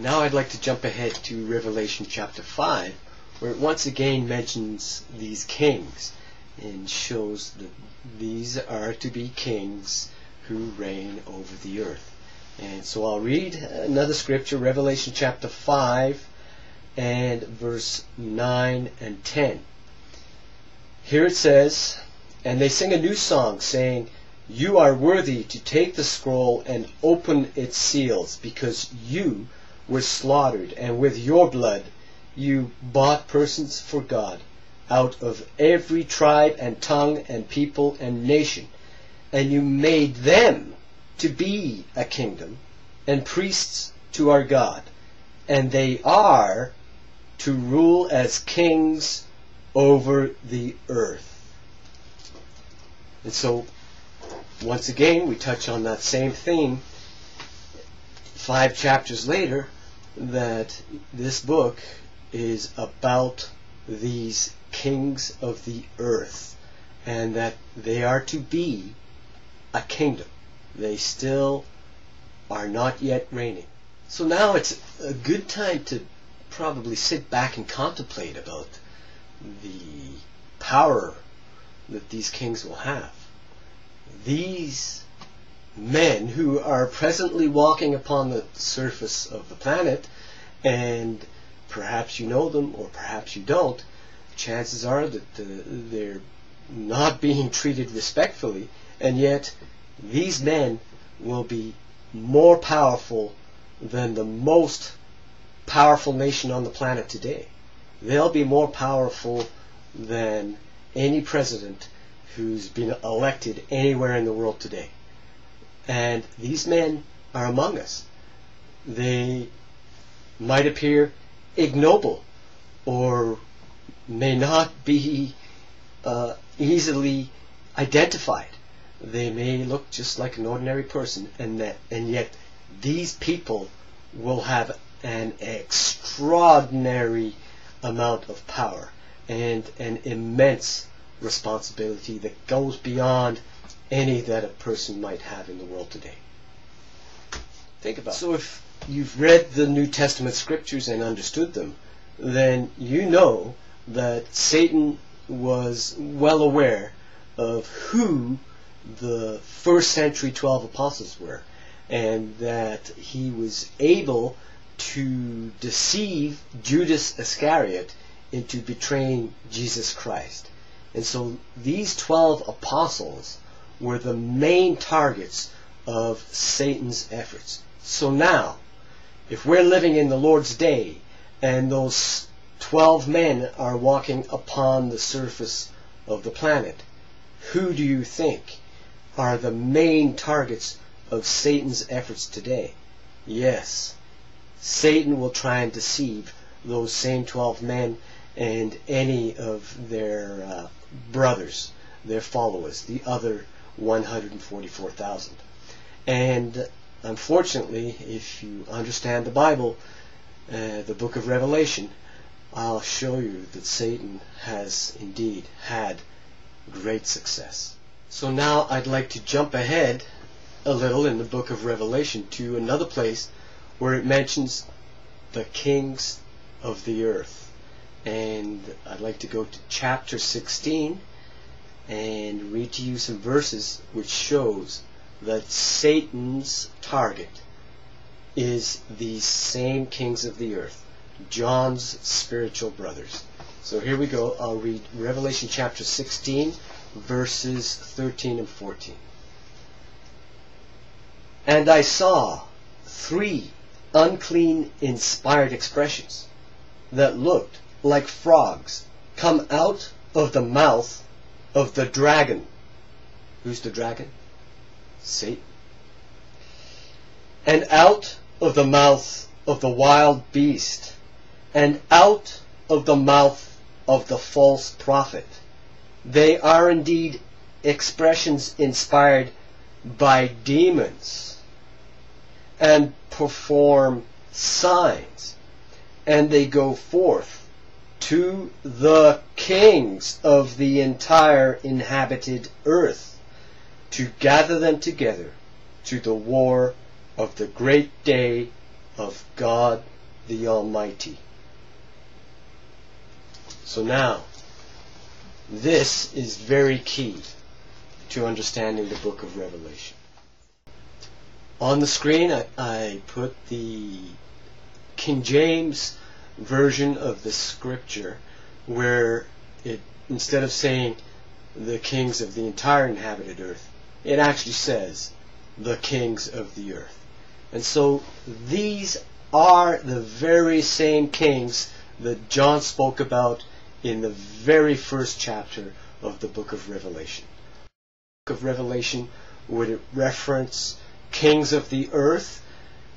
Now I'd like to jump ahead to Revelation chapter 5, where it once again mentions these kings and shows that these are to be kings who reign over the earth. And so I'll read another scripture, Revelation chapter 5 and verse 9 and 10. Here it says, "And they sing a new song, saying, 'You are worthy to take the scroll and open its seals, because you were slaughtered, and with your blood you bought persons for God out of every tribe and tongue and people and nation, and you made them to be a kingdom and priests to our God, and they are to rule as kings over the earth.'" And so, once again, we touch on that same theme 5 chapters later, that this book is about these kings of the earth, and that they are to be a kingdom. They still are not yet reigning. So now it's a good time to probably sit back and contemplate about the power that these kings will have. These men who are presently walking upon the surface of the planet, and perhaps you know them or perhaps you don't, chances are that they're not being treated respectfully, and yet these men will be more powerful than the most powerful nation on the planet today. They'll be more powerful than any president who's been elected anywhere in the world today. And these men are among us. They might appear ignoble or may not be easily identified. They may look just like an ordinary person, and yet these people will have an extraordinary amount of power and an immense responsibility that goes beyond any that a person might have in the world today. Think about it. So if you've read the New Testament scriptures and understood them, then you know that Satan was well aware of who the first century 12 apostles were, and that he was able to deceive Judas Iscariot into betraying Jesus Christ. And so these 12 apostles were the main targets of Satan's efforts. So now, if we're living in the Lord's day, and those 12 men are walking upon the surface of the planet, who do you think are the main targets of Satan's efforts today? Yes, Satan will try and deceive those same 12 men and any of their brothers, their followers, the other 144,000. And unfortunately, if you understand the Bible, the book of Revelation, I'll show you that Satan has indeed had great success. So now I'd like to jump ahead a little in the book of Revelation to another place where it mentions the kings of the earth. And I'd like to go to chapter 16 and read to you some verses which shows that Satan's target is these same kings of the earth, John's spiritual brothers. So here we go. I'll read Revelation chapter 16, verses 13 and 14. "And I saw 3 unclean inspired expressions that looked like frogs come out of the mouth of the dragon." Who's the dragon? Satan. "And out of the mouth of the wild beast, and out of the mouth of the false prophet. They are indeed expressions inspired by demons, and perform signs, and they go forth to the kings of the entire inhabited earth to gather them together to the war of the great day of God the Almighty. So now, this is very key to understanding the book of Revelation. On the screen, I put the King James version of the scripture, where it, instead of saying the kings of the entire inhabited earth, it actually says the kings of the earth. And so these are the very same kings that John spoke about in the very first chapter of the book of Revelation. The book of Revelation would reference kings of the earth,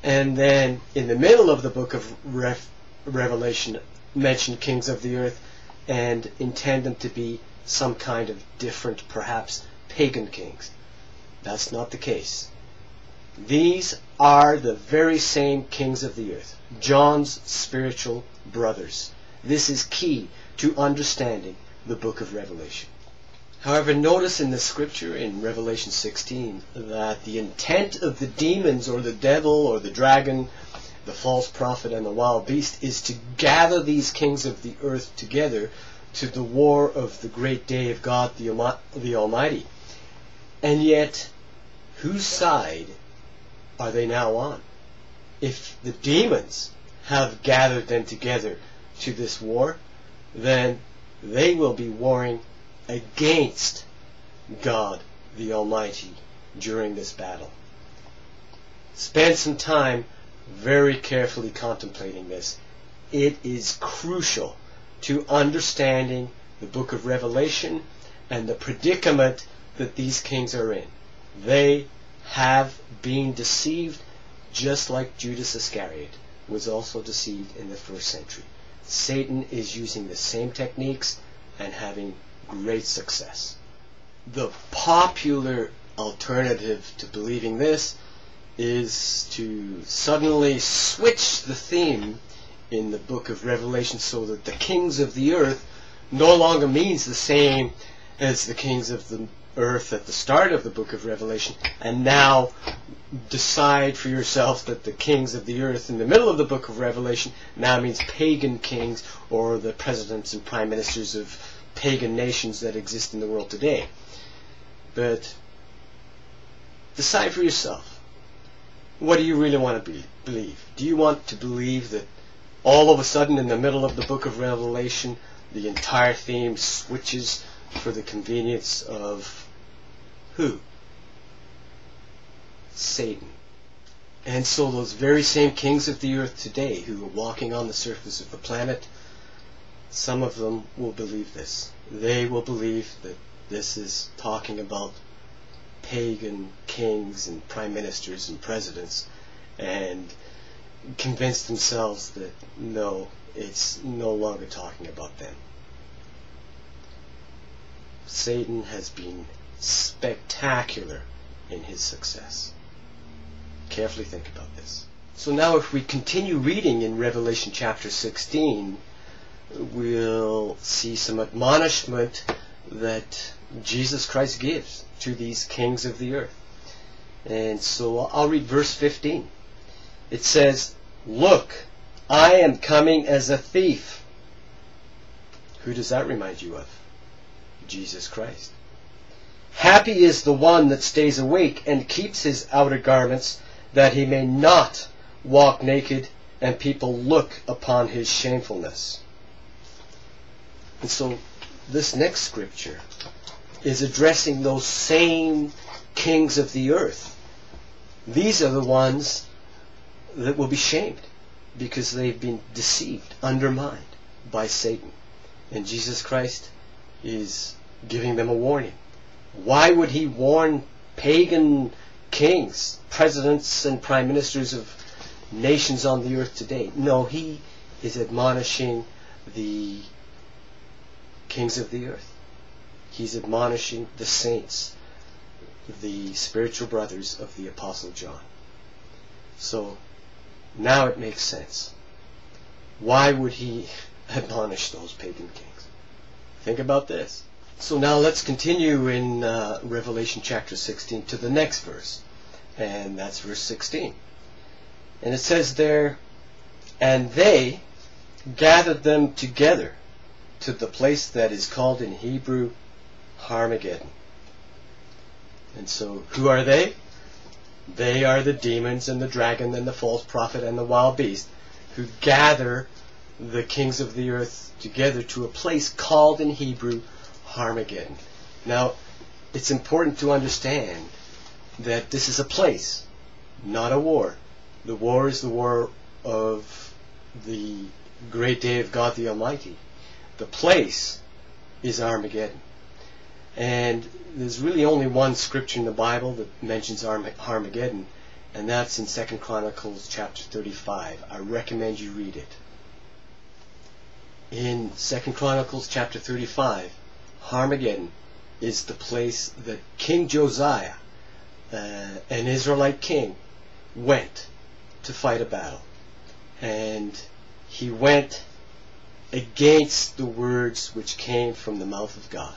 and then in the middle of the book of Revelation mention kings of the earth and intend them to be some kind of different, perhaps pagan kings. That's not the case. These are the very same kings of the earth, John's spiritual brothers. This is key to understanding the book of Revelation. However, notice in the scripture in Revelation 16 that the intent of the demons or the devil or the dragon, the false prophet and the wild beast, is to gather these kings of the earth together to the war of the great day of God the Almighty. And yet, whose side are they now on? If the demons have gathered them together to this war, then they will be warring against God the Almighty during this battle. Spend some time very carefully contemplating this. It is crucial to understanding the book of Revelation and the predicament that these kings are in. They have been deceived, just like Judas Iscariot was also deceived in the first century. Satan is using the same techniques and having great success. The popular alternative to believing this is to suddenly switch the theme in the book of Revelation so that the kings of the earth no longer means the same as the kings of the earth at the start of the book of Revelation, and now decide for yourself that the kings of the earth in the middle of the book of Revelation now means pagan kings or the presidents and prime ministers of pagan nations that exist in the world today. But decide for yourself. What do you really want to believe? Do you want to believe that all of a sudden in the middle of the book of Revelation the entire theme switches for the convenience of who? Satan. And so those very same kings of the earth today who are walking on the surface of the planet, some of them will believe this. They will believe that this is talking about pagan kings and prime ministers and presidents, and convince themselves that no, it's no longer talking about them. Satan has been spectacular in his success. Carefully think about this. So now if we continue reading in Revelation chapter 16, we'll see some admonishment that Jesus Christ gives to these kings of the earth. And so I'll read verse 15. It says, "Look, I am coming as a thief." Who does that remind you of? Jesus Christ. "Happy is the one that stays awake and keeps his outer garments, that he may not walk naked and people look upon his shamefulness." And so this next scripture is addressing those same kings of the earth. These are the ones that will be shamed because they've been deceived, undermined by Satan. And Jesus Christ is giving them a warning. Why would he warn pagan kings, presidents and prime ministers of nations on the earth today? No, he is admonishing the kings of the earth. He's admonishing the saints, the spiritual brothers of the Apostle John. So now it makes sense. Why would he admonish those pagan kings? Think about this. So now let's continue in Revelation chapter 16 to the next verse. And that's verse 16. And it says there, and they gathered them together to the place that is called in Hebrew Armageddon. And so, who are they? They are the demons and the dragon and the false prophet and the wild beast who gather the kings of the earth together to a place called in Hebrew Armageddon. Now, it's important to understand that this is a place, not a war. The war is the war of the great day of God the Almighty. The place is Armageddon. And there's really only one scripture in the Bible that mentions Armageddon, and that's in 2 Chronicles chapter 35. I recommend you read it. In 2 Chronicles chapter 35, Armageddon is the place that King Josiah, an Israelite king, went to fight a battle. And he went against the words which came from the mouth of God.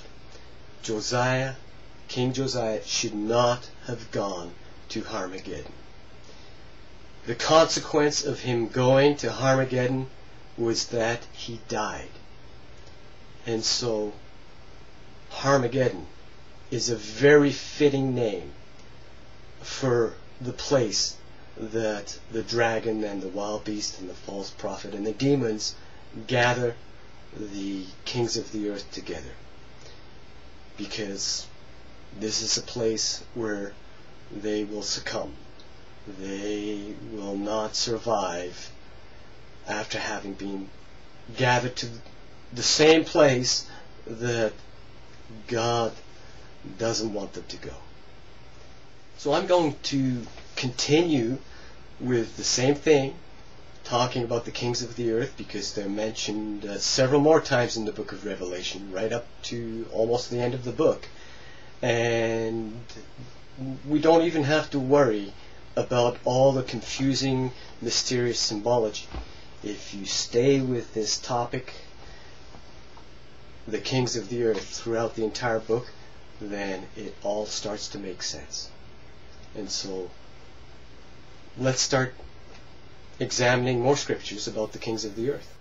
King Josiah should not have gone to Armageddon. The consequence of him going to Armageddon was that he died. And so Armageddon is a very fitting name for the place that the dragon and the wild beast and the false prophet and the demons gather the kings of the earth together. Because this is a place where they will succumb. They will not survive after having been gathered to the same place that God doesn't want them to go. So I'm going to continue with the same thing, talking about the kings of the earth, because they're mentioned several more times in the book of Revelation, right up to almost the end of the book. And we don't even have to worry about all the confusing, mysterious symbology. If you stay with this topic, the kings of the earth, throughout the entire book, then it all starts to make sense. And so let's start examining more scriptures about the kings of the earth.